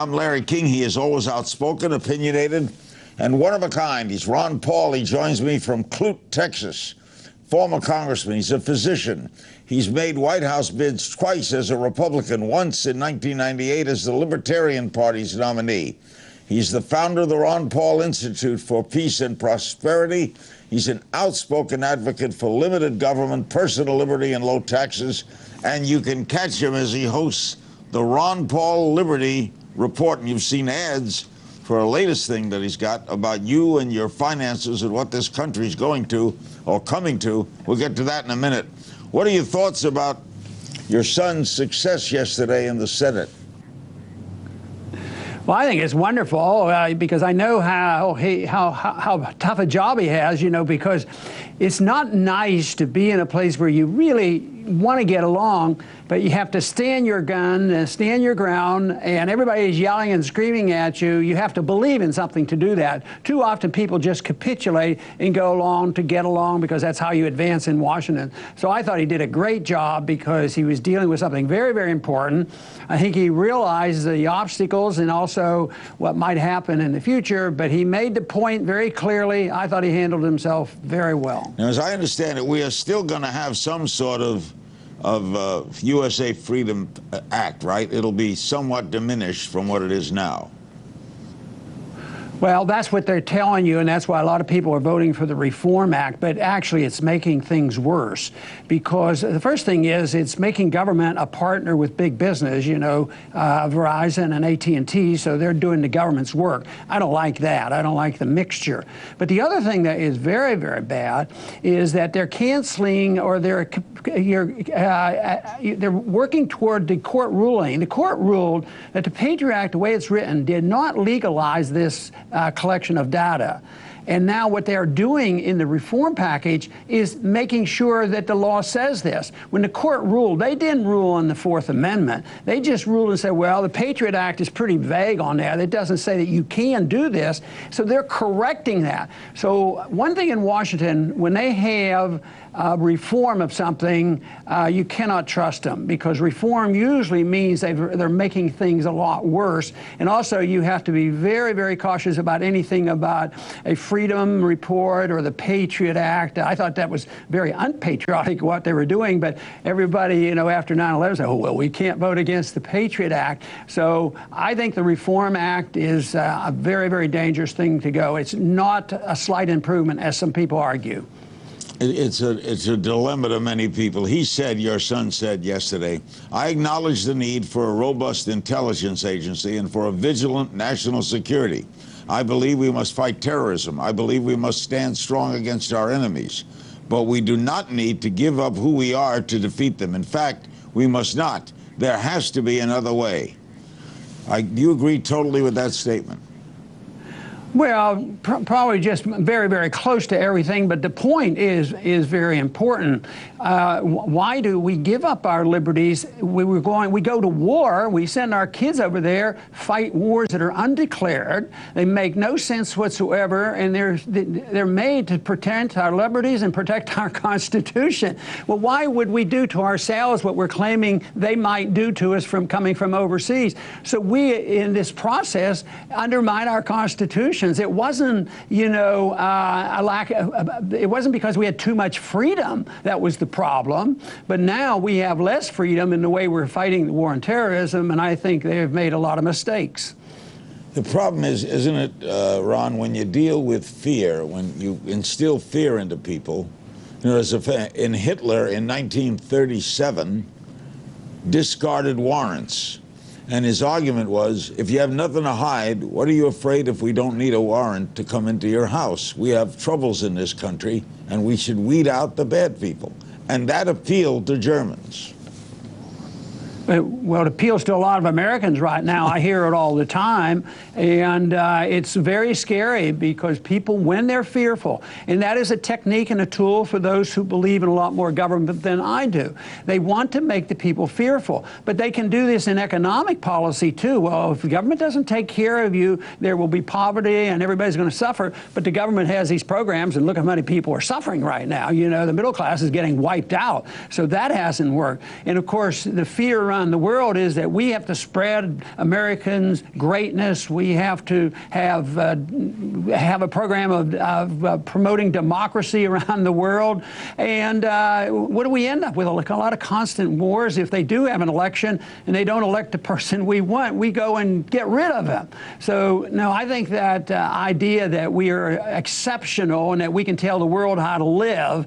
I'm Larry King. He is always outspoken, opinionated, and one of a kind. He's Ron Paul. He joins me from Clute, Texas. Former congressman. He's a physician. He's made White House bids twice as a Republican, once in 1998 as the Libertarian Party's nominee. He's the founder of the Ron Paul Institute for Peace and Prosperity. He's an outspoken advocate for limited government, personal liberty, and low taxes. And you can catch him as he hosts the Ron Paul Liberty Report. And you've seen ads for a latest thing that he's got about you and your finances and what this country's going to or coming to. We'll get to that in a minute. What are your thoughts about your son's success yesterday in the Senate? Well, I think it's wonderful because I know how tough a job he has, because it's not nice to be in a place where you really want to get along, but you have to stand your gun and stand your ground, and everybody's yelling and screaming at you. You have to believe in something to do that. Too often people just capitulate and go along to get along because that's how you advance in Washington. So I thought he did a great job because he was dealing with something very, very important. I think he realized the obstacles and also what might happen in the future, but he made the point very clearly. I thought he handled himself very well. Now, as I understand it, we are still going to have some sort of USA Freedom Act, right? It'll be somewhat diminished from what it is now. Well, that's what they're telling you, and that's why a lot of people are voting for the Reform Act, but actually it's making things worse because the first thing is it's making government a partner with big business, Verizon and AT&T, so they're doing the government's work. I don't like that. I don't like the mixture. But the other thing that is very, very bad is that they're canceling or they're working toward the court ruling. The court ruled that the Patriot Act, the way it's written, did not legalize this collection of data. And now what they're doing in the reform package is making sure that the law says this. When the court ruled, they didn't rule on the Fourth Amendment. They just ruled and said, well, the Patriot Act is pretty vague on that. It doesn't say that you can do this. So they're correcting that. So one thing in Washington, when they have reform of something, you cannot trust them because reform usually means they're making things a lot worse. And also you have to be very, very cautious about anything about a Freedom Report or the Patriot Act. I thought that was very unpatriotic what they were doing, but everybody, after 9/11 said, oh, well, we can't vote against the Patriot Act. So I think the Reform Act is a very, very dangerous thing to go. It's not a slight improvement, as some people argue. It's a dilemma to many people. He said, your son said yesterday, I acknowledge the need for a robust intelligence agency and for a vigilant national security. I believe we must fight terrorism. I believe we must stand strong against our enemies. But we do not need to give up who we are to defeat them. In fact, we must not. There has to be another way. Do you agree totally with that statement? Well, probably just very, very close to everything, but the point is very important. Why do we give up our liberties? We go to war, we send our kids over there, fight wars that are undeclared. They make no sense whatsoever, and they're made to protect our liberties and protect our Constitution. Well, why would we do to ourselves what we're claiming they might do to us from coming from overseas? So we, in this process, undermine our Constitution. It wasn't, it wasn't because we had too much freedom that was the problem, but now we have less freedom in the way we're fighting the war on terrorism, and I think they have made a lot of mistakes. The problem is, isn't it, Ron, when you deal with fear, when you instill fear into people, in Hitler in 1937 discarded warrants. And his argument was, if you have nothing to hide, what are you afraid if we don't need a warrant to come into your house? We have troubles in this country, and we should weed out the bad people. And that appealed to Germans. Well, it appeals to a lot of Americans right now. I hear it all the time, and it's very scary because people, when they're fearful, and that is a technique and a tool for those who believe in a lot more government than I do. They want to make the people fearful, but they can do this in economic policy too. Well, if the government doesn't take care of you, there will be poverty and everybody's going to suffer, but the government has these programs, and look how many people are suffering right now. The middle class is getting wiped out, so that hasn't worked. And of course, the fear around around the world is that we have to spread Americans' greatness. We have to have a program of promoting democracy around the world. And what do we end up with? A lot of constant wars. If they do have an election and they don't elect the person we want, we go and get rid of him. So, no, I think that idea that we are exceptional and that we can tell the world how to live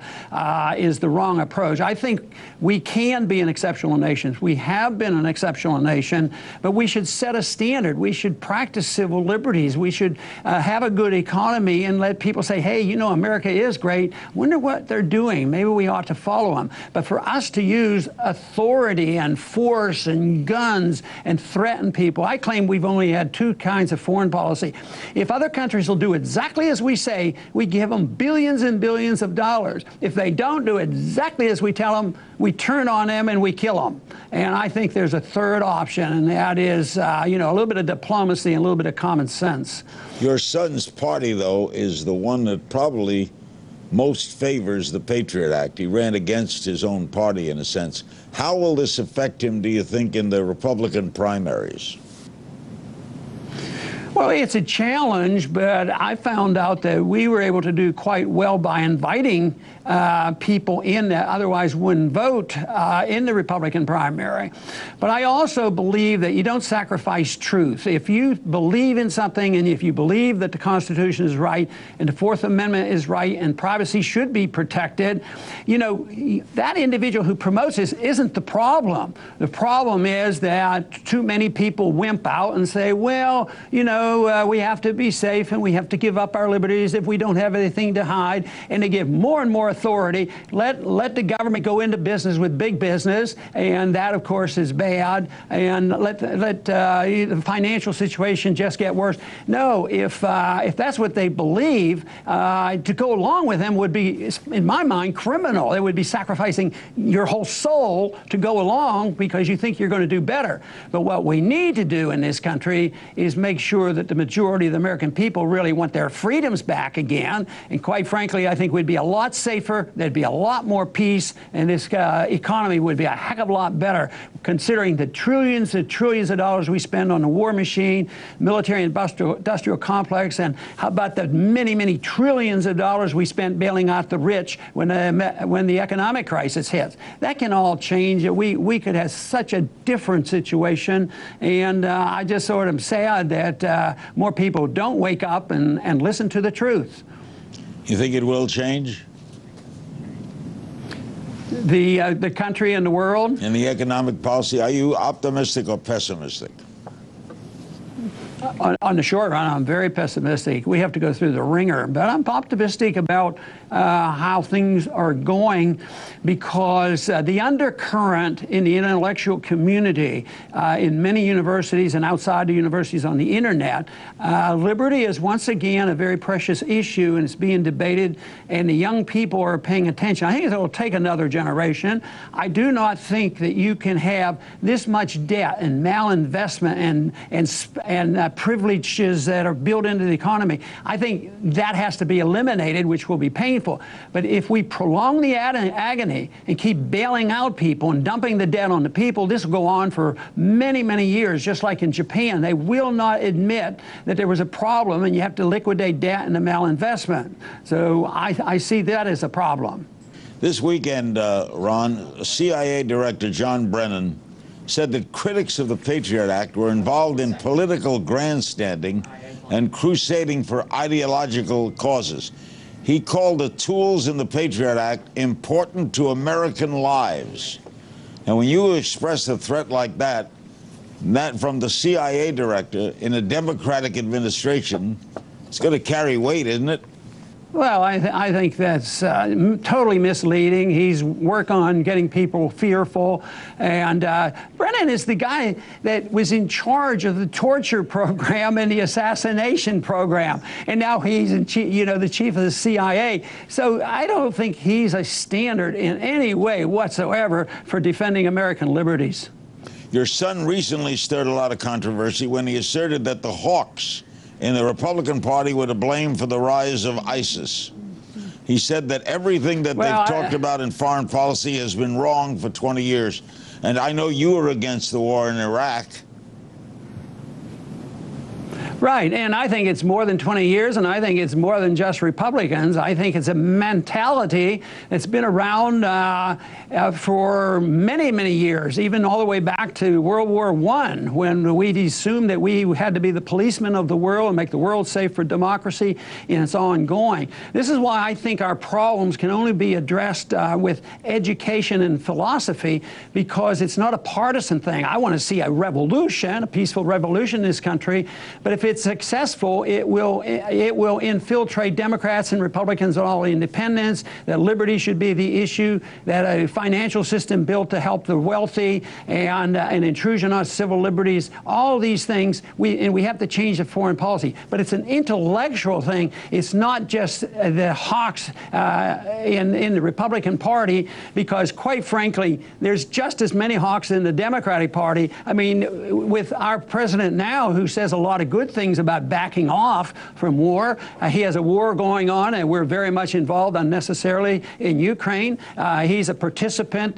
is the wrong approach. I think we can be an exceptional nation. We have been an exceptional nation, but we should set a standard. We should practice civil liberties. We should have a good economy and let people say, hey, you know, America is great. Wonder what they're doing. Maybe we ought to follow them. But for us to use authority and force and guns and threaten people, I claim we've only had two kinds of foreign policy. If other countries will do exactly as we say, we give them billions and billions of dollars. If they don't do exactly as we tell them, we turn on them and we kill them. And I think there's a third option, and that is, you know, a little bit of diplomacy and a little bit of common sense. Your son's party, though, is the one that probably most favors the Patriot Act. He ran against his own party, in a sense. How will this affect him, do you think, in the Republican primaries? Well, it's a challenge, but I found out that we were able to do quite well by inviting people in that otherwise wouldn't vote in the Republican primary. But I also believe that you don't sacrifice truth. If you believe in something and if you believe that the Constitution is right and the Fourth Amendment is right and privacy should be protected, you know, that individual who promotes this isn't the problem. The problem is that too many people wimp out and say, well, you know, we have to be safe and we have to give up our liberties if we don't have anything to hide. And they give more and more authority. Let the government go into business with big business, and that, of course, is bad. And let the financial situation just get worse. No, if that's what they believe, to go along with them would be, in my mind, criminal. It would be sacrificing your whole soul to go along because you think you're going to do better. But what we need to do in this country is make sure that the majority of the American people really want their freedoms back again. And quite frankly, I think we'd be a lot safer, there'd be a lot more peace, and this economy would be a heck of a lot better, considering the trillions and trillions of dollars we spend on the war machine, military industrial complex, and how about the many, many trillions of dollars we spent bailing out the rich when the economic crisis hits. That can all change. We could have such a different situation, and I just sort of sad that more people don't wake up and listen to the truth. You think it will change? The country and the world? In the economic policy, are you optimistic or pessimistic? On the short run, I'm very pessimistic. We have to go through the ringer, but I'm optimistic about how things are going, because the undercurrent in the intellectual community in many universities and outside the universities on the internet, liberty is once again a very precious issue, and it's being debated, and the young people are paying attention. I think it will take another generation. I do not think that you can have this much debt and malinvestment and privileges that are built into the economy. I think that has to be eliminated, which will be painful. But if we prolong the agony and keep bailing out people and dumping the debt on the people, this will go on for many, many years, just like in Japan. They will not admit that there was a problem and you have to liquidate debt and the malinvestment. So I see that as a problem. This weekend, Ron, CIA Director John Brennan said that critics of the Patriot Act were involved in political grandstanding and crusading for ideological causes. He called the tools in the Patriot Act important to American lives. And when you express a threat like that from the CIA director in a Democratic administration, it's going to carry weight, isn't it? Well, I think that's totally misleading. He's working on getting people fearful. And Brennan is the guy that was in charge of the torture program and the assassination program. And now he's the chief of the CIA. So I don't think he's a standard in any way whatsoever for defending American liberties. Your son recently stirred a lot of controversy when he asserted that the hawks in the Republican Party were to blame for the rise of ISIS. He said that everything that they've talked about in foreign policy has been wrong for 20 years. And I know you were against the war in Iraq. Right, and I think it's more than 20 years, and I think it's more than just Republicans. I think it's a mentality that's been around for many, many years, even all the way back to World War I, when we assumed that we had to be the policemen of the world and make the world safe for democracy, and it's ongoing. This is why I think our problems can only be addressed with education and philosophy, because it's not a partisan thing. I want to see a revolution, a peaceful revolution in this country, but if it's successful, it will infiltrate Democrats and Republicans and all independents, that liberty should be the issue, that a financial system built to help the wealthy, and an intrusion on civil liberties, all these things, we have to change the foreign policy. But it's an intellectual thing. It's not just the hawks in the Republican Party, because quite frankly, there's just as many hawks in the Democratic Party. I mean, with our president now, who says a lot of good things about backing off from war. He has a war going on, and we're very much involved unnecessarily in Ukraine. He's a participant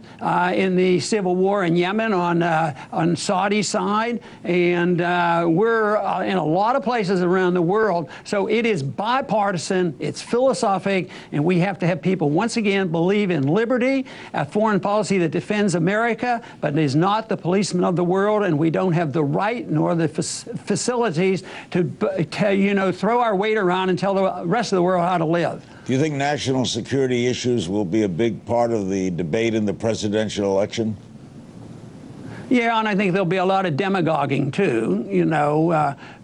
in the civil war in Yemen on Saudi side, and we're in a lot of places around the world. So it is bipartisan, it's philosophic, and we have to have people once again believe in liberty, a foreign policy that defends America, but is not the policeman of the world, and we don't have the right nor the facilities to throw our weight around and tell the rest of the world how to live. Do you think national security issues will be a big part of the debate in the presidential election? Yeah, and I think there'll be a lot of demagoguing too,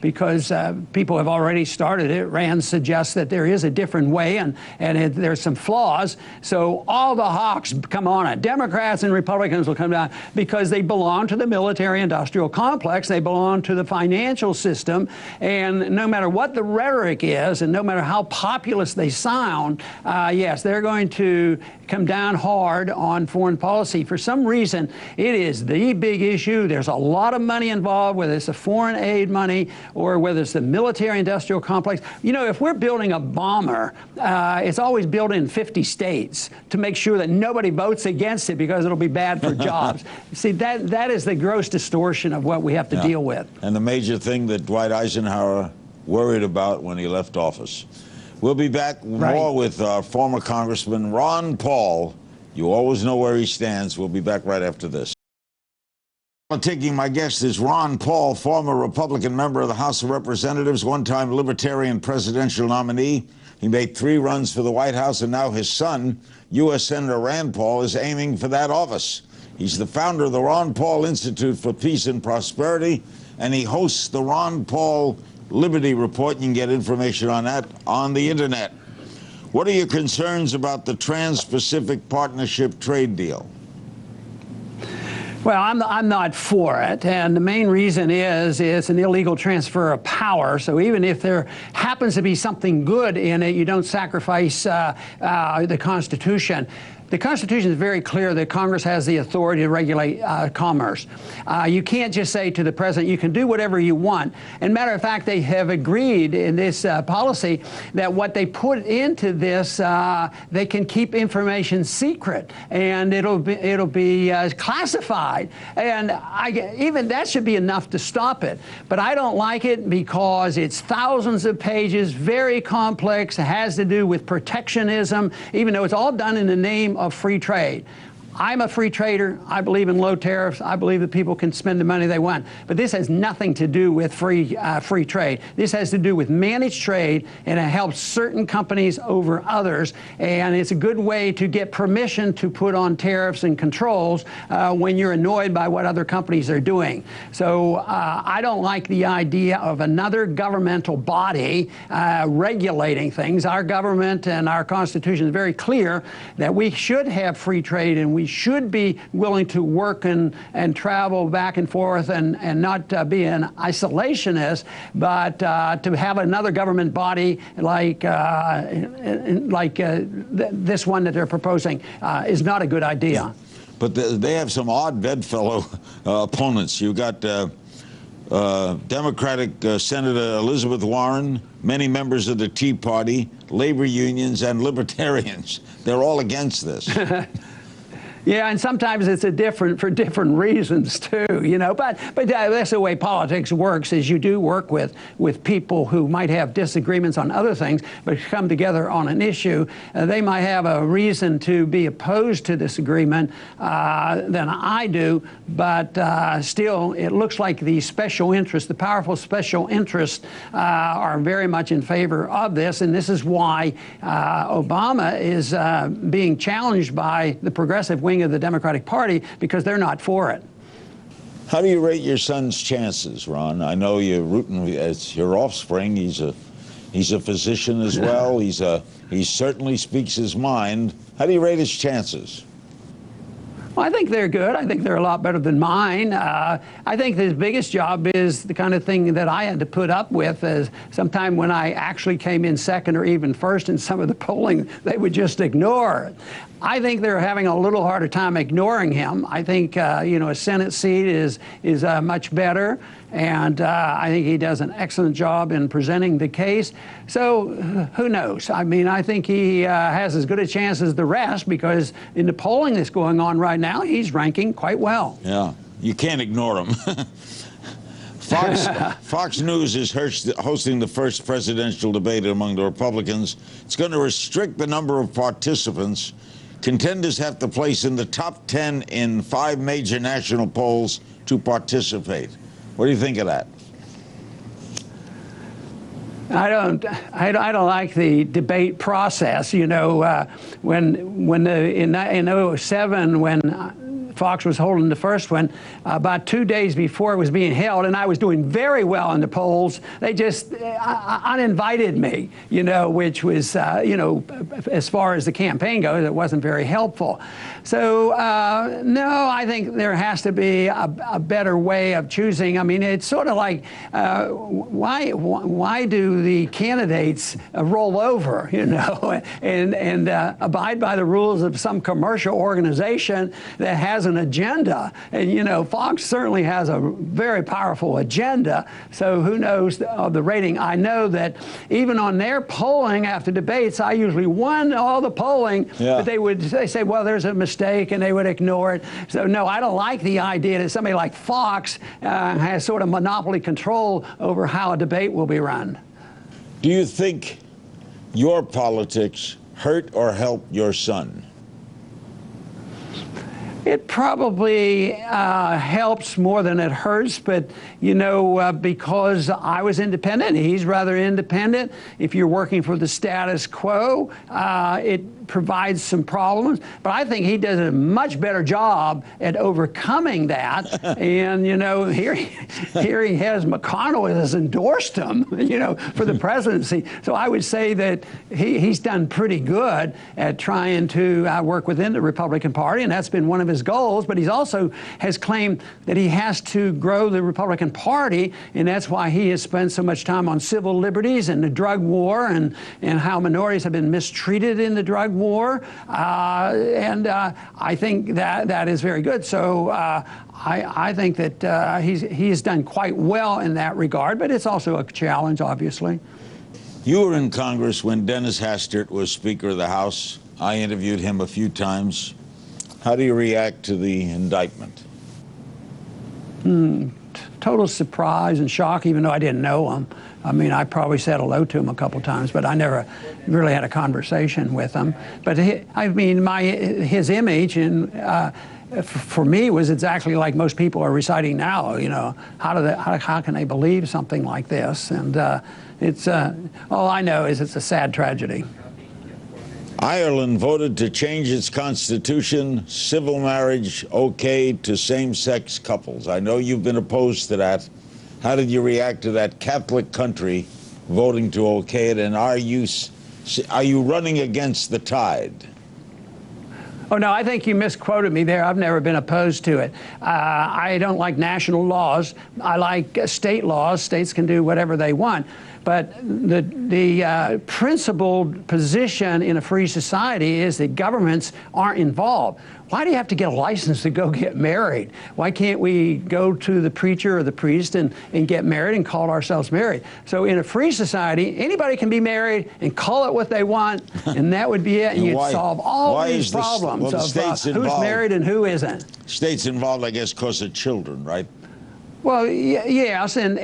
because people have already started it. Rand suggests that there is a different way, and there's some flaws. So all the hawks come on it. Democrats and Republicans will come down because they belong to the military-industrial complex. They belong to the financial system. And no matter what the rhetoric is, and no matter how populist they sound, yes, they're going to come down hard on foreign policy. For some reason, it is the big issue. There's a lot of money involved, whether it's the foreign aid money or whether it's the military-industrial complex. If we're building a bomber, it's always built in 50 states to make sure that nobody votes against it because it'll be bad for jobs. See, that is the gross distortion of what we have to deal with. And the major thing that Dwight Eisenhower worried about when he left office. We'll be back more with former Congressman Ron Paul. You always know where he stands. We'll be back right after this. Taking my guest is Ron Paul, former Republican member of the House of Representatives, one-time Libertarian presidential nominee. He made 3 runs for the White House, and now his son, U.S. Senator Rand Paul, is aiming for that office. He's the founder of the Ron Paul Institute for Peace and Prosperity, and he hosts the Ron Paul Liberty Report. You can get information on that on the internet. What are your concerns about the Trans-Pacific Partnership trade deal? Well, I'm not for it, and the main reason is it's an illegal transfer of power. So even if there happens to be something good in it, you don't sacrifice the Constitution. The Constitution is very clear that Congress has the authority to regulate commerce. You can't just say to the president, you can do whatever you want. And matter of fact, they have agreed in this policy that what they put into this, they can keep information secret, and it'll be classified. And even that should be enough to stop it. But I don't like it because it's thousands of pages, very complex, it has to do with protectionism, even though it's all done in the name of free trade. I'm a free trader. I believe in low tariffs. I believe that people can spend the money they want. But this has nothing to do with free trade. This has to do with managed trade, and it helps certain companies over others. And it's a good way to get permission to put on tariffs and controls when you're annoyed by what other companies are doing. So I don't like the idea of another governmental body regulating things. Our government and our Constitution is very clear that we should have free trade, and we should be willing to work and travel back and forth and not be an isolationist, but to have another government body like this one that they're proposing is not a good idea. But they have some odd bedfellow opponents. You've got Democratic Senator Elizabeth Warren, many members of the Tea Party, labor unions, and libertarians. They're all against this. Yeah, and sometimes it's for different reasons too, you know. But that's the way politics works. Is you do work with people who might have disagreements on other things, but come together on an issue. They might have a reason to be opposed to this agreement than I do, but still, it looks like the special interests, the powerful special interests, are very much in favor of this, and this is why Obama is being challenged by the progressive wing of the Democratic Party, because they're not for it. How do you rate your son's chances, Ron? I know you're rooting as your offspring. He's a physician as well. He certainly speaks his mind. How do you rate his chances? Well, I think they're good. I think they're a lot better than mine. I think his biggest job is the kind of thing that I had to put up with. As sometime when I actually came in second or even first in some of the polling, they would just ignore it. I think they're having a little harder time ignoring him. I think a Senate seat is much better, and I think he does an excellent job in presenting the case. So who knows? I mean, I think he has as good a chance as the rest, because in the polling that's going on right now, he's ranking quite well. Yeah, you can't ignore him. Fox News is hosting the first presidential debate among the Republicans. It's going to restrict the number of participants. Contenders have to place in the top 10 in 5 major national polls to participate. What do you think of that? I don't like the debate process. You know, in 07, when Fox was holding the first one, about 2 days before it was being held, and I was doing very well in the polls, they just uninvited me, you know, which was, as far as the campaign goes, it wasn't very helpful. So, no, I think there has to be a better way of choosing. I mean, it's sort of like, why do the candidates roll over, you know, and abide by the rules of some commercial organization that has an agenda? And, you know, Fox certainly has a very powerful agenda, so who knows the rating. I know that even on their polling after debates, I usually won all the polling, but they say, well, there's a mistake, and they would ignore it. So no, I don't like the idea that somebody like Fox has sort of monopoly control over how a debate will be run. Do you think your politics hurt or helped your son? It probably helps more than it hurts, but, you know, because I was independent, he's rather independent. If you're working for the status quo, it provides some problems, but I think he does a much better job at overcoming that. And, you know, here he has McConnell has endorsed him, you know, for the presidency. So I would say that he's done pretty good at trying to work within the Republican Party, and that's been one of his goals. But he also has claimed that he has to grow the Republican Party, and that's why he has spent so much time on civil liberties and the drug war, and how minorities have been mistreated in the drug war. I think that is very good. So I think that he's done quite well in that regard, but it's also a challenge, obviously. You were in Congress when Dennis Hastert was Speaker of the House. I interviewed him a few times. How do you react to the indictment? Total surprise and shock, even though I didn't know him. I mean, I probably said hello to him a couple times, but I never really had a conversation with him. But his image and for me was exactly like most people are reciting now. You know, how can they believe something like this? And it's all I know is it's a sad tragedy. Ireland voted to change its constitution, civil marriage okay to same-sex couples. I know you've been opposed to that. How did you react to that Catholic country voting to okay it? And are you running against the tide? Oh, no, I think you misquoted me there. I've never been opposed to it. I don't like national laws. I like state laws. States can do whatever they want. But the principled position in a free society is that governments aren't involved. Why do you have to get a license to go get married? Why can't we go to the preacher or the priest and get married and call ourselves married? So in a free society, anybody can be married and call it what they want, and that would be it, and you'd solve all these problems. Well, the of state's who's involved. married and who isn't. States involved, I guess, because of children, right? Well, yes, and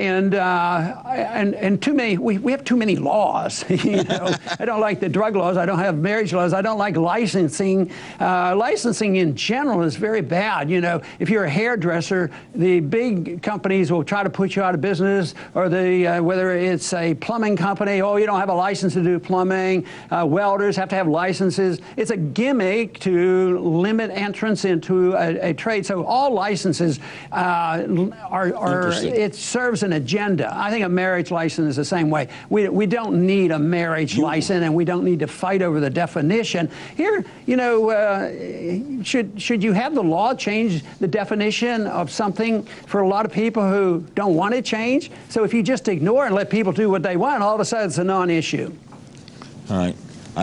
too many. We have too many laws. You know, I don't like the drug laws. I don't have marriage laws. I don't like licensing. Licensing in general is very bad. You know, if you're a hairdresser, the big companies will try to put you out of business, or the whether it's a plumbing company, oh, you don't have a license to do plumbing. Welders have to have licenses. It's a gimmick to limit entrance into a trade. So all licenses are it serves an agenda. I think a marriage license is the same way. We don't need a marriage license, and we don't need to fight over the definition. Here, you know, should you have the law change the definition of something for a lot of people who don't want it changed? So if you just ignore and let people do what they want, all of a sudden it's a non-issue. All right.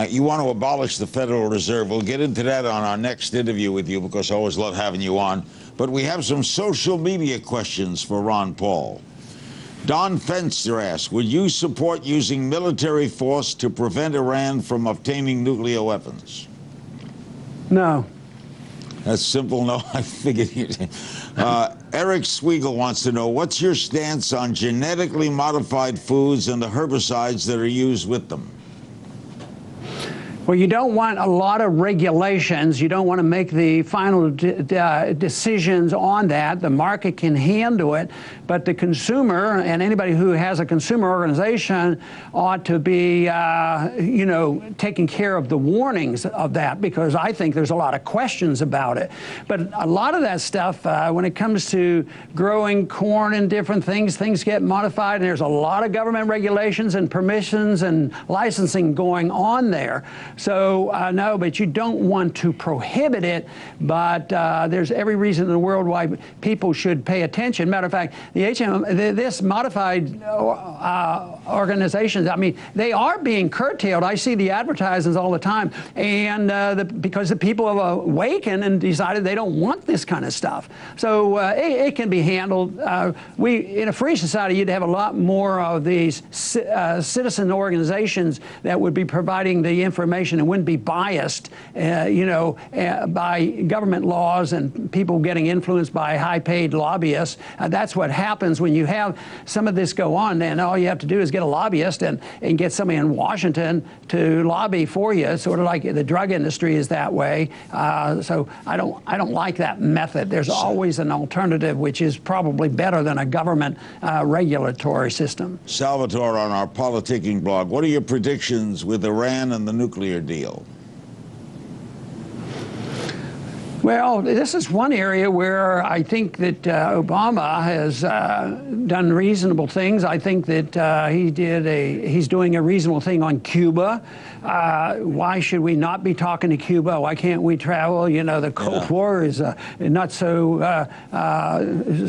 You want to abolish the Federal Reserve. We'll get into that on our next interview with you, because I always love having you on. But we have some social media questions for Ron Paul. Don Fenster asks, would you support using military force to prevent Iran from obtaining nuclear weapons? No. That's simple. No, I figured you'd. Eric Sweigel wants to know, what's your stance on genetically modified foods and the herbicides that are used with them? Well, you don't want a lot of regulations. You don't want to make the final decisions on that. The market can handle it, but the consumer and anybody who has a consumer organization ought to be, you know, taking care of the warnings of that, because I think there's a lot of questions about it. But a lot of that stuff, when it comes to growing corn and different things, things get modified, and there's a lot of government regulations and permissions and licensing going on there. So, no, but you don't want to prohibit it, but there's every reason in the world why people should pay attention. Matter of fact, the this modified organizations, I mean, they are being curtailed. I see the advertisements all the time, and because the people have awakened and decided they don't want this kind of stuff. So it can be handled. In a free society, you'd have a lot more of these citizen organizations that would be providing the information and wouldn't be biased, you know, by government laws and people getting influenced by high-paid lobbyists. That's what happens when you have some of this go on. And all you have to do is get a lobbyist and get somebody in Washington to lobby for you. Sort of like the drug industry is that way. So I don't like that method. There's always an alternative, which is probably better than a government regulatory system. Salvatore, on our politicking blog, what are your predictions with Iran and the nuclear deal? Well, this is one area where I think that Obama has done reasonable things. I think that he's doing a reasonable thing on Cuba. Why should we not be talking to Cuba? Why can't we travel? You know, the Cold War is not so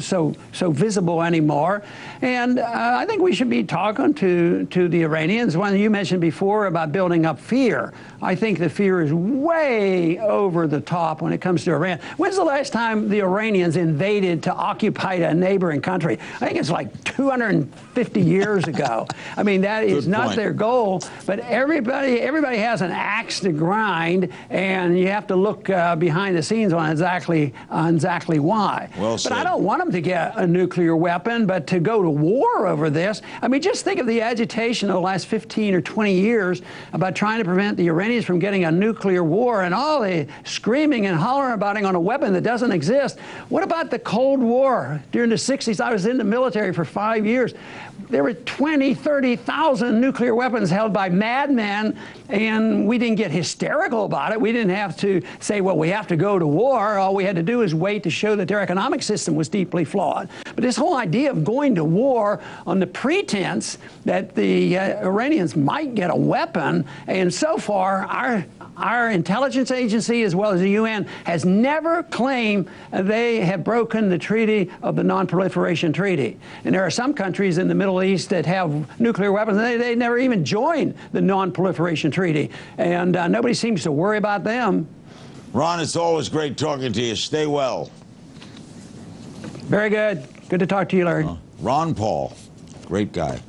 so visible anymore. And I think we should be talking to the Iranians. One you mentioned before about building up fear. I think the fear is way over the top when it comes to Iran. When's the last time the Iranians invaded to occupy a neighboring country? I think it's like 250 years ago. I mean, that is not their goal, but everybody has an axe to grind, and you have to look behind the scenes on exactly why. Well said. But I don't want them to get a nuclear weapon, but to go to war over this. I mean, just think of the agitation of the last 15 or 20 years about trying to prevent the Iranians from getting a nuclear war, and all the screaming and hollering about it on a weapon that doesn't exist. What about the Cold War? During the 60s, I was in the military for 5 years. There were 20, 30,000 nuclear weapons held by madmen, and we didn't get hysterical about it. We didn't have to say, well, we have to go to war. All we had to do is wait to show that their economic system was deeply flawed. But this whole idea of going to war on the pretense that the Iranians might get a weapon, and so far, our intelligence agency, as well as the UN, has never claimed they have broken the treaty of the Non-Proliferation Treaty. And there are some countries in the Middle East that have nuclear weapons, and they never even joined the Non-Proliferation Treaty. And nobody seems to worry about them. Ron, it's always great talking to you. Stay well. Very good. Good to talk to you, Larry. Ron Paul, great guy.